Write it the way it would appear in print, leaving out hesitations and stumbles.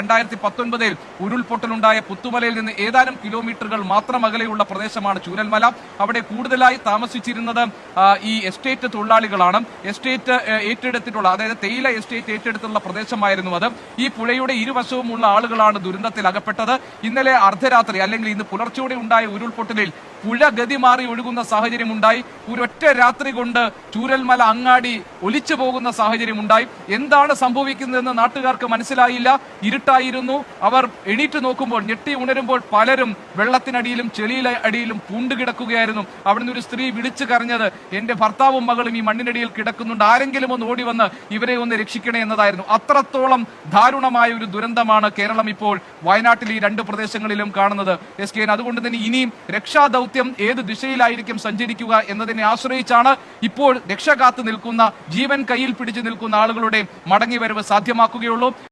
2019 ഉരുൾപൊട്ടലുണ്ടായ പുത്തുമലയിൽ നിന്ന് ഏതാനും കിലോമീറ്ററുകൾ മാത്രം അകലെയുള്ള പ്രദേശമാണ് ചൂരൽമല. അവിടെ കൂടുതലായി താമസിച്ചിരുന്നത് ഈ എസ്റ്റേറ്റ് തൊഴിലാളികളാണ്. എസ്റ്റേറ്റ് ഏറ്റെടുത്തിട്ടുള്ള, അതായത് തേയില എസ്റ്റേറ്റ് ഏറ്റെടുത്തുള്ള പ്രദേശമായിരുന്നു അത്. ഈ പുഴയുടെ ഇരുവശവുമുള്ള ആളുകളാണ് ദുരന്തത്തിൽ അകപ്പെട്ടത്. ഇന്നലെ അർദ്ധരാത്രി അല്ലെങ്കിൽ ഇന്ന് പുലർച്ചയോടെ ഉണ്ടായ ഉരുൾപൊട്ടലിൽ പുഴ ഗതി മാറി ഒഴുകുന്ന സാഹചര്യമുണ്ടായി. ഒരൊറ്റ രാത്രി കൊണ്ട് ചൂരൽമല അങ്ങാടി ഒലിച്ചു പോകുന്ന സാഹചര്യമുണ്ടായി. എന്താണ് സംഭവിക്കുന്നതെന്ന് നാട്ടുകാർക്ക് മനസ്സിലായില്ല. ഇരുട്ടായിരുന്നു. അവർ എണീറ്റ് നോക്കുമ്പോൾ, ഞെട്ടി ഉണരുമ്പോൾ പലരും വെള്ളത്തിനടിയിലും ചെളിയിലെ അടിയിലും പൂണ്ടുകിടക്കുകയായിരുന്നു. അവിടുന്ന് ഒരു സ്ത്രീ വിളിച്ചു കരഞ്ഞത്, എന്റെ ഭർത്താവും മകളും ഈ മണ്ണിനടിയിൽ കിടക്കുന്നുണ്ട്, ആരെങ്കിലും ഒന്ന് ഓടി വന്ന് ഇവരെ ഒന്ന് രക്ഷിക്കണേ എന്നതായിരുന്നു. അത്രത്തോളം ദാരുണമായ ഒരു ദുരന്തമാണ് കേരളം ഇപ്പോൾ വയനാട്ടിൽ ഈ രണ്ട് പ്രദേശങ്ങളിലും കാണുന്നത്. അതുകൊണ്ട് തന്നെ ഇനിയും രക്ഷാദൗത്യം ഏത് ദിശയിലായിരിക്കും സഞ്ചരിക്കുക എന്നതിനെ ആശ്രയിച്ചാണ് ഇപ്പോൾ രക്ഷ കാത്തു നിൽക്കുന്ന, ജീവൻ കയ്യിൽ പിടിച്ചു നിൽക്കുന്ന ആളുകളുടെ മടങ്ങിവരവ് സാധ്യമാക്കുകയുള്ളൂ.